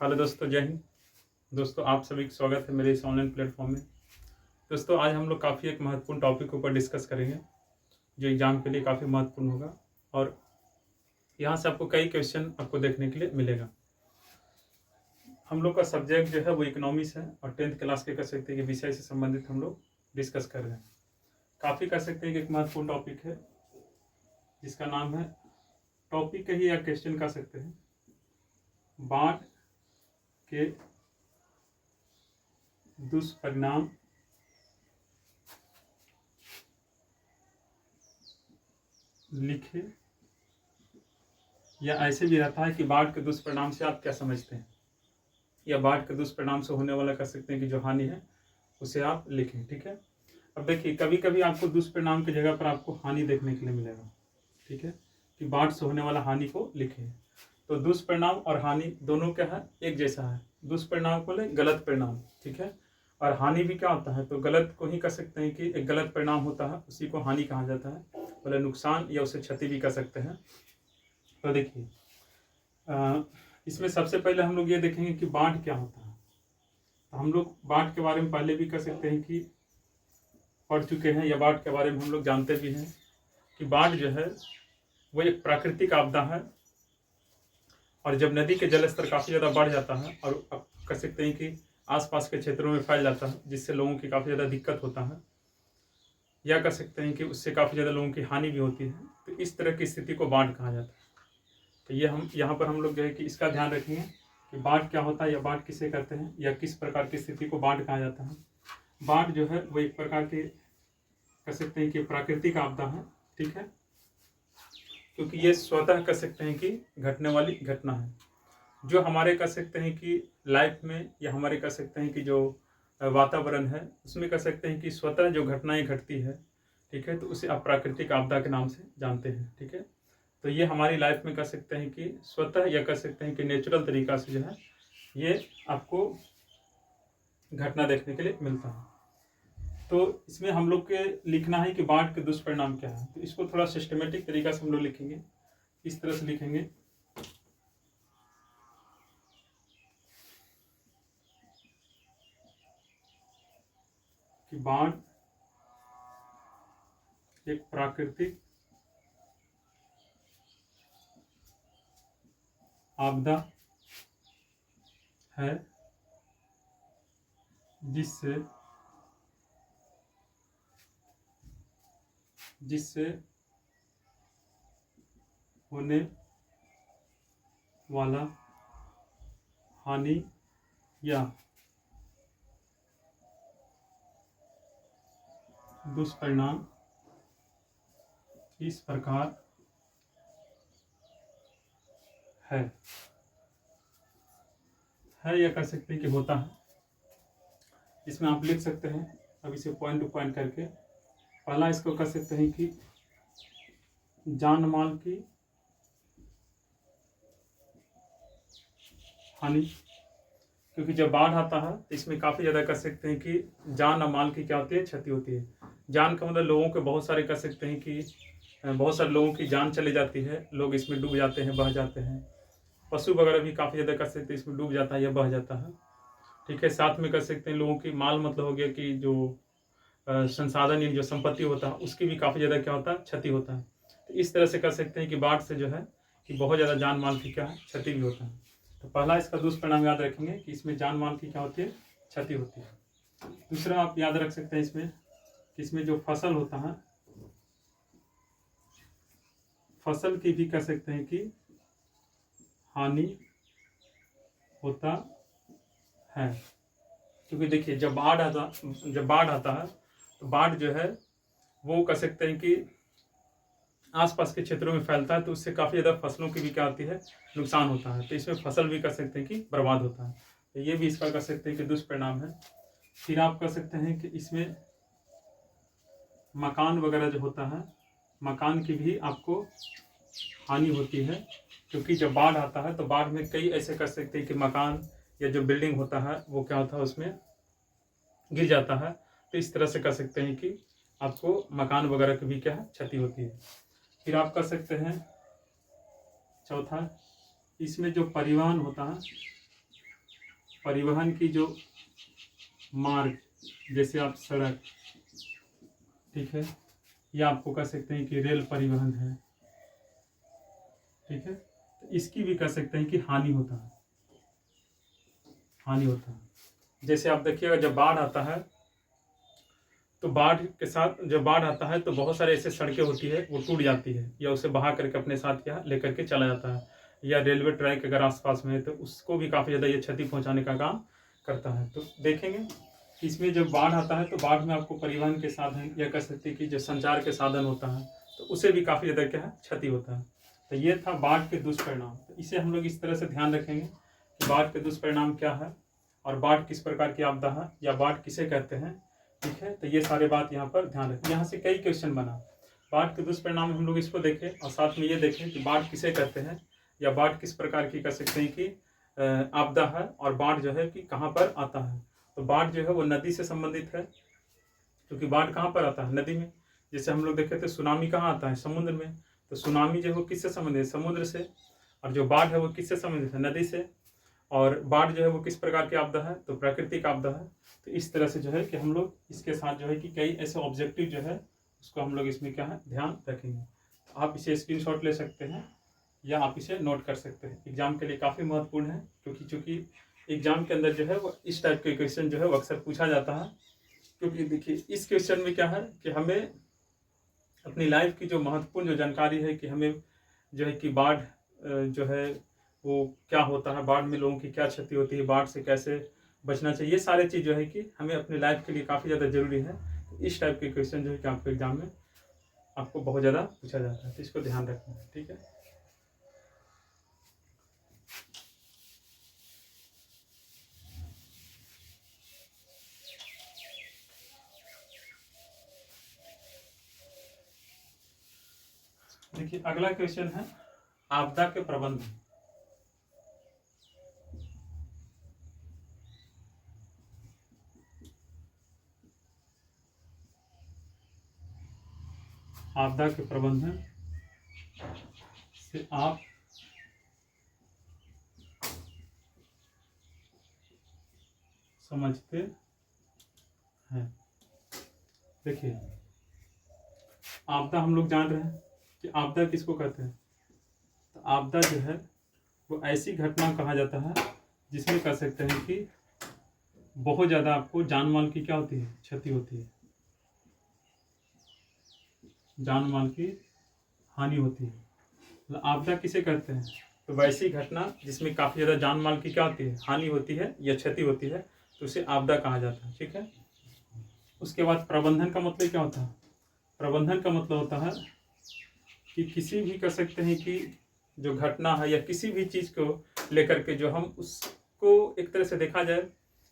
Hello दोस्तों, जय हिंद। दोस्तों, आप सभी का स्वागत है मेरे इस ऑनलाइन प्लेटफॉर्म में। दोस्तों, आज हम लोग काफ़ी एक महत्वपूर्ण टॉपिक के ऊपर डिस्कस करेंगे जो एग्ज़ाम के लिए काफ़ी महत्वपूर्ण होगा और यहाँ से आपको कई क्वेश्चन आपको देखने के लिए मिलेगा। हम लोग का सब्जेक्ट जो है वो इकोनॉमिक्स है और 10th क्लास के कह सकते हैं कि विषय से संबंधित हम लोग डिस्कस कर रहे हैं। काफ़ी कह सकते हैं कि एक महत्वपूर्ण टॉपिक है जिसका नाम है, टॉपिक कहिए या क्वेश्चन कह सकते हैं, बाढ़ के दुष्परिणाम लिखे। या ऐसे भी रहता है कि बाढ़ के दुष्परिणाम से आप क्या समझते हैं, या बाढ़ के दुष्परिणाम से होने वाला कह सकते हैं कि जो हानि है उसे आप लिखें। ठीक है। अब देखिए, कभी कभी आपको दुष्परिणाम की जगह पर आपको हानि देखने के लिए मिलेगा। ठीक है, कि बाढ़ से होने वाला हानि को लिखें। तो दुष्परिणाम और हानि दोनों क्या है, एक जैसा है। दुष्परिणाम को ले गलत परिणाम, ठीक है, और हानि भी क्या होता है, तो गलत को ही कह सकते हैं कि एक गलत परिणाम होता है, उसी को हानि कहा जाता है, मतलब नुकसान या उसे क्षति भी कह सकते हैं। तो देखिए, इसमें सबसे पहले हम लोग ये देखेंगे कि बाढ़ क्या होता है। तो हम लोग बाढ़ के बारे में पहले भी कह सकते हैं कि पढ़ चुके हैं, या बाढ़ के बारे में हम लोग जानते भी हैं कि बाढ़ जो है वो एक प्राकृतिक आपदा है। और जब नदी के जलस्तर काफ़ी ज़्यादा बढ़ जाता है और आप कह सकते हैं कि आसपास के क्षेत्रों में फैल जाता है, जिससे लोगों की काफ़ी ज़्यादा दिक्कत होता है, या कह सकते हैं कि उससे काफ़ी ज़्यादा लोगों की हानि भी होती है, तो इस तरह की स्थिति को बाढ़ कहा जाता है। तो ये हम यहाँ पर हम लोग जो है कि इसका ध्यान रखेंगे कि बाढ़ क्या होता है, या बाढ़ किसे कहते हैं, या किस प्रकार की स्थिति को बाढ़ कहा जाता है। बाढ़ जो है वो एक प्रकार के कह सकते हैं कि प्राकृतिक आपदा है। ठीक है, क्योंकि ये स्वतः कह सकते हैं कि घटने वाली घटना है, जो हमारे कह सकते हैं कि लाइफ में, या हमारे कह सकते हैं कि जो वातावरण है उसमें कह सकते हैं कि स्वतः जो घटनाएं घटती है, ठीक है, तो उसे आप प्राकृतिक आपदा के नाम से जानते हैं। ठीक है, तो ये हमारी लाइफ में कह सकते हैं कि स्वतः, या कह सकते हैं कि नेचुरल तरीका से जो है ये आपको घटना देखने के लिए मिलता है। तो इसमें हम लोग के लिखना है कि बाढ़ के दुष्परिणाम क्या है। तो इसको थोड़ा सिस्टमेटिक तरीका से हम लोग लिखेंगे, इस तरह से लिखेंगे कि बाढ़ एक प्राकृतिक आपदा है जिससे होने वाला हानि या दुष्परिणाम इस प्रकार है या कह सकते हैं कि होता है। इसमें आप लिख सकते हैं, अब इसे पॉइंट टू पॉइंट करके। पहला इसको कह सकते हैं कि जान माल की हानि, क्योंकि जब बाढ़ आता है तो इसमें काफ़ी ज़्यादा कह सकते हैं कि जान और माल की क्या होती है, क्षति होती है। जान का मतलब लोगों के बहुत सारे कह सकते हैं कि बहुत सारे लोगों की जान चली जाती है, लोग इसमें डूब जाते हैं, बह जाते हैं। पशु वगैरह भी काफ़ी ज़्यादा कह सकते हैं इसमें डूब जाता है या बह जाता है। ठीक है, साथ में कह सकते हैं लोगों की माल मतलब हो गया कि जो संसाधन या जो संपत्ति होता है उसकी भी काफ़ी ज़्यादा क्या होता है, क्षति होता है। तो इस तरह से कह सकते हैं कि बाढ़ से जो है कि बहुत ज़्यादा जान माल की क्या है, क्षति भी होता है। तो पहला इसका दुष्परिणाम याद रखेंगे कि इसमें जान माल की क्या होती है, क्षति होती है। दूसरा आप याद रख सकते हैं इसमें कि इसमें जो फसल होता है, फसल की भी कह सकते हैं कि हानि होता है। क्योंकि देखिए, जब बाढ़ आता है तो बाढ़ जो है वो कह सकते हैं कि आसपास के क्षेत्रों में फैलता है, तो उससे काफ़ी ज़्यादा फसलों की भी क्या होती है, नुकसान होता है। तो इसमें फसल भी कह सकते हैं कि बर्बाद होता है। तो ये भी इसका कह सकते हैं कि दुष्परिणाम है। फिर आप कह सकते हैं कि इसमें मकान वगैरह जो होता है, मकान की भी आपको हानि होती है, क्योंकि जब बाढ़ आता है तो बाढ़ में कई ऐसे कह सकते हैं कि मकान या जो बिल्डिंग होता है वो क्या होता है, उसमें गिर जाता है। तो इस तरह से कह सकते हैं कि आपको मकान वगैरह की भी क्या है, क्षति होती है। फिर आप कह सकते हैं चौथा, इसमें जो परिवहन होता है, परिवहन की जो मार्ग, जैसे आप सड़क, ठीक है, या आपको कह सकते हैं कि रेल परिवहन है, ठीक है, तो इसकी भी कह सकते हैं कि हानि होता है, हानि होता है। जैसे आप देखिएगा जब बाढ़ आता है तो बाढ़ के साथ जब बाढ़ आता है तो बहुत सारे ऐसे सड़कें होती है वो टूट जाती है, या उसे बहा करके अपने साथ क्या लेकर के चला जाता है, या रेलवे ट्रैक अगर आसपास में है तो उसको भी काफ़ी ज़्यादा ये क्षति पहुंचाने का काम करता है। तो देखेंगे कि इसमें जब बाढ़ आता है तो बाढ़ में आपको परिवहन के साधन या कह सकते हैं कि जो संचार के साधन होता है तो उसे भी काफ़ी ज़्यादा क्या है क्षति होता है। तो ये था बाढ़ के दुष्परिणाम। तो इसे हम लोग इस तरह से ध्यान रखेंगे कि बाढ़ के दुष्परिणाम क्या है और बाढ़ किस प्रकार की आपदा है या बाढ़ किसे कहते हैं, ठीक है। तो ये सारे बात यहाँ पर ध्यान रखें। यहाँ से कई क्वेश्चन बना, बाढ़ के दुष्परिणाम हम लोग इसको देखें और साथ में ये देखें कि बाढ़ किसे कहते हैं या बाढ़ किस प्रकार की कह सकते हैं कि आपदा है, और बाढ़ जो है कि कहाँ पर आता है। तो बाढ़ जो है वो नदी से संबंधित है, क्योंकि बाढ़ कहाँ पर आता है, नदी में। जैसे हम लोग देखे थे सुनामी कहाँ आता है, समुद्र में। तो सुनामी जो है वो किससे संबंधित है, समुद्र से, और जो बाढ़ है वो किससे संबंधित है, नदी से। और बाढ़ जो है वो किस प्रकार की आपदा है, तो प्राकृतिक आपदा है। तो इस तरह से जो है कि हम लोग इसके साथ जो है कि कई ऐसे ऑब्जेक्टिव जो है उसको हम लोग इसमें क्या है ध्यान रखेंगे। तो आप इसे स्क्रीनशॉट ले सकते हैं या आप इसे नोट कर सकते हैं। एग्जाम के लिए काफ़ी महत्वपूर्ण है, क्योंकि चूंकि एग्जाम के अंदर जो है वो इस टाइप के क्वेश्चन जो है वो अक्सर पूछा जाता है। क्योंकि देखिए इस क्वेश्चन में क्या है कि हमें अपनी लाइफ की जो महत्वपूर्ण जो जानकारी है कि हमें जो है कि बाढ़ जो है वो क्या होता है, बाढ़ में लोगों की क्या क्षति होती है, बाढ़ से कैसे बचना चाहिए, ये सारे चीज़ जो है कि हमें अपनी लाइफ के लिए काफ़ी ज़्यादा जरूरी है। तो इस टाइप के क्वेश्चन जो है कि आपको एग्जाम में आपको बहुत ज़्यादा पूछा जाता है, तो इसको ध्यान रखना है, ठीक है। देखिए अगला क्वेश्चन है आपदा के प्रबंधन। आपदा के प्रबंधन से आप समझते हैं। देखिए आपदा हम लोग जान रहे हैं कि आपदा किसको कहते हैं। तो आपदा जो है वो ऐसी घटना कहा जाता है जिसमें कह सकते हैं कि बहुत ज़्यादा आपको जान माल की क्या होती है, क्षति होती है, जान माल की हानि होती है। मतलब आपदा किसे कहते हैं, तो वैसी घटना जिसमें काफ़ी ज़्यादा जान माल की क्या होती है, हानि होती है या क्षति होती है, तो उसे आपदा कहा जाता है, ठीक है। उसके बाद प्रबंधन का मतलब क्या होता है, प्रबंधन का मतलब होता है कि किसी भी कह सकते हैं कि जो घटना है या किसी भी चीज़ को लेकर के जो हम उसको एक तरह से देखा जाए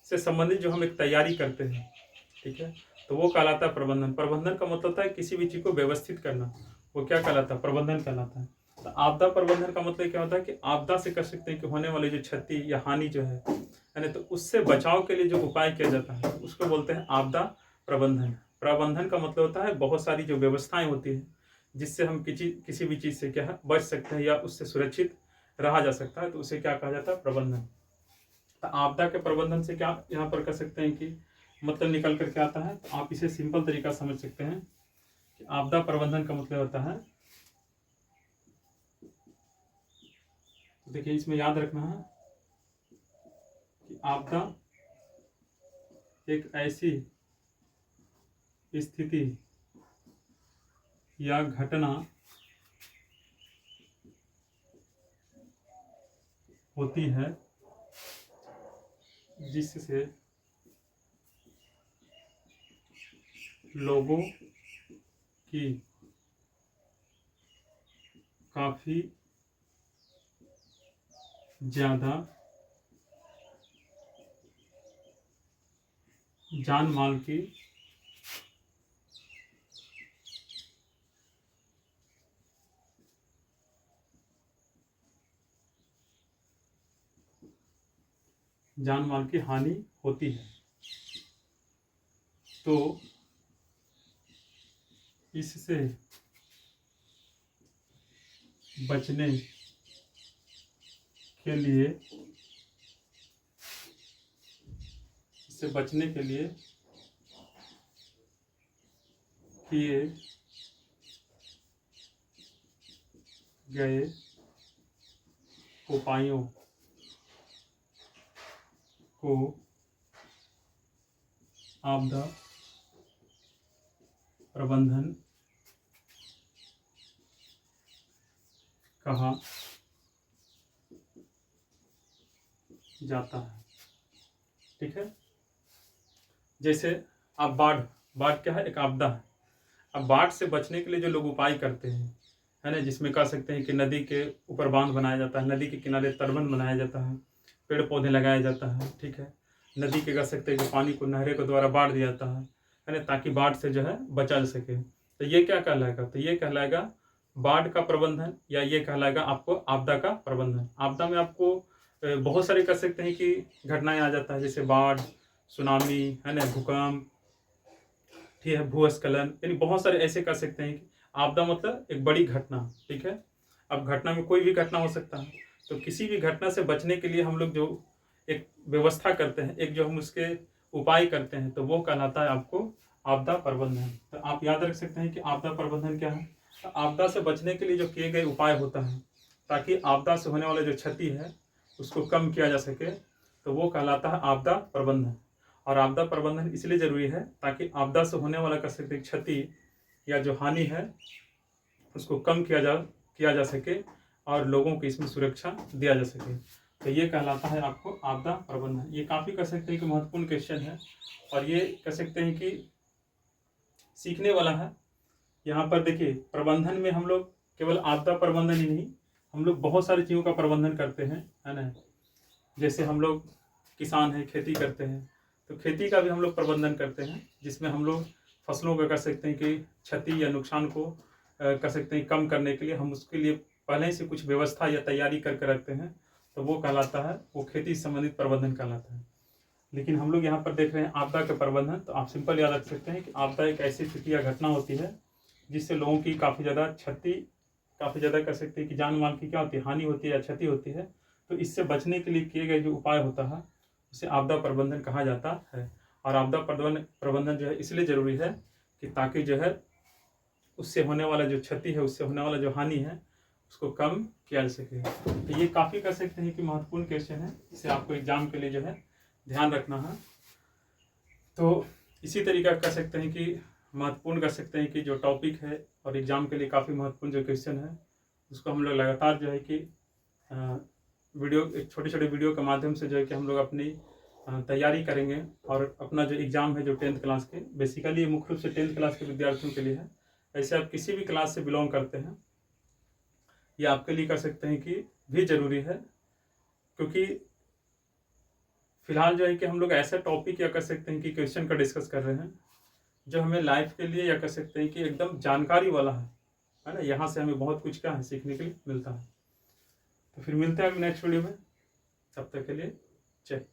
से संबंधित जो हम एक तैयारी करते हैं, ठीक है, तो वो कहलाता है प्रबंधन। प्रबंधन का मतलब होता है किसी भी चीज़ को व्यवस्थित करना, वो क्या कहलाता है, प्रबंधन कहलाता है। तो आपदा प्रबंधन का मतलब क्या होता है कि आपदा से कह सकते हैं कि होने वाली जो क्षति या हानि जो है यानी तो उससे बचाव के लिए जो उपाय किया जाता है उसको बोलते हैं आपदा प्रबंधन। प्रबंधन का मतलब होता है बहुत सारी जो व्यवस्थाएं होती है जिससे हम किसी भी चीज़ से क्या है बच सकते हैं या उससे सुरक्षित रहा जा सकता है, तो उसे क्या कहा जाता है, प्रबंधन। तो आपदा के प्रबंधन से क्या यहाँ पर कह सकते हैं कि मतलब निकल करके आता है। तो आप इसे सिंपल तरीका समझ सकते हैं कि आपदा प्रबंधन का मतलब होता है, तो देखिए इसमें याद रखना है कि आपदा एक ऐसी स्थिति या घटना होती है जिससे लोगों की काफ़ी ज़्यादा जान माल की हानि होती है। तो इससे बचने के लिए से बचने के लिए किए गए उपायों को आपदा प्रबंधन कहा जाता है। ठीक है, जैसे अब बाढ़, बाढ़ क्या है? एक आपदा है। अब बाढ़ से बचने के लिए जो लोग उपाय करते हैं, है ना, जिसमें कह सकते हैं कि नदी के ऊपर बांध बनाया जाता है, नदी के किनारे तटबंध बनाया जाता है, पेड़ पौधे लगाया जाता है। ठीक है, नदी के कह सकते हैं कि पानी को नहरों के द्वारा बाढ़ दिया जाता है ना, ताकि बाढ़ से जो है बचा जा सके। तो ये क्या कहलाएगा? तो ये कहलाएगा बाढ़ का प्रबंधन, या ये कहलाएगा आपको आपदा का प्रबंधन। आपदा में आपको बहुत सारे कह सकते हैं कि घटनाएं आ जाता है, जैसे बाढ़, सुनामी, है ना, भूकंप, ठीक है, भूस्खलन, यानी बहुत सारे ऐसे कह सकते हैं कि आपदा मतलब एक बड़ी घटना। ठीक है, अब घटना में कोई भी घटना हो सकता है, तो किसी भी घटना से बचने के लिए हम लोग जो एक व्यवस्था करते हैं, एक जो हम उसके उपाय करते हैं, तो वो कहलाता है आपको आपदा प्रबंधन। तो आप याद रख सकते हैं कि आपदा प्रबंधन क्या है। तो आपदा से बचने के लिए जो किए गए उपाय होता है, ताकि आपदा से होने वाला जो क्षति है उसको कम किया जा सके, तो वो कहलाता है आपदा प्रबंधन। और आपदा प्रबंधन इसलिए जरूरी है ताकि आपदा से होने वाला कह सकते क्षति या जो हानि है उसको कम किया जा सके और लोगों को इसमें सुरक्षा दिया जा सके। तो ये कहलाता है आपको आपदा प्रबंधन। ये काफ़ी कह सकते हैं कि महत्वपूर्ण क्वेश्चन है, और ये कह सकते हैं कि सीखने वाला है। यहाँ पर देखिए, प्रबंधन में हम लोग केवल आपदा प्रबंधन ही नहीं, हम लोग बहुत सारी चीज़ों का प्रबंधन करते हैं, है ना। जैसे हम लोग किसान हैं, खेती करते हैं, तो खेती का भी हम लोग प्रबंधन करते हैं, जिसमें हम लोग फसलों का कह सकते हैं कि क्षति या नुकसान को कह सकते हैं कम करने के लिए हम उसके लिए पहले से कुछ व्यवस्था या तैयारी करके रखते हैं, तो वो कहलाता है, वो खेती संबंधित प्रबंधन कहलाता है। लेकिन हम लोग यहाँ पर देख रहे हैं आपदा का प्रबंधन, तो आप सिंपल याद रख सकते हैं कि आपदा एक ऐसी स्थिति या घटना होती है जिससे लोगों की काफ़ी ज़्यादा क्षति, काफ़ी ज़्यादा कह सकते हैं कि जान माल की क्या होती है, हानि होती है या क्षति होती है। तो इससे बचने के लिए किए गए जो उपाय होता है उसे आपदा प्रबंधन कहा जाता है। और आपदा प्रबंधन जो है इसलिए ज़रूरी है कि ताकि जो है उससे होने वाला जो क्षति है, उससे होने वाला जो हानि है उसको कम किया जा सके। तो ये काफ़ी कह सकते हैं कि महत्वपूर्ण क्वेश्चन है, इसे आपको एग्जाम के लिए जो है ध्यान रखना है। तो इसी तरीका कह सकते हैं कि महत्वपूर्ण कह सकते हैं कि जो टॉपिक है और एग्जाम के लिए काफ़ी महत्वपूर्ण जो क्वेश्चन है उसको हम लोग लगातार जो है कि वीडियो, एक छोटे छोटे वीडियो के माध्यम से जो है कि हम लोग अपनी तैयारी करेंगे। और अपना जो एग्ज़ाम है जो 10th क्लास के, बेसिकली ये मुख्य रूप से 10th क्लास के विद्यार्थियों के लिए है। ऐसे आप किसी भी क्लास से बिलोंग करते हैं, ये आपके लिए कह सकते हैं कि भी ज़रूरी है, क्योंकि फिलहाल जो है कि हम लोग ऐसा टॉपिक या कह सकते हैं कि क्वेश्चन का डिस्कस कर रहे हैं जो हमें लाइफ के लिए या कह सकते हैं कि एकदम जानकारी वाला है ना। यहाँ से हमें बहुत कुछ क्या है सीखने के लिए मिलता है। तो फिर मिलते हैं अभी नेक्स्ट वीडियो में, तब तक के लिए जय।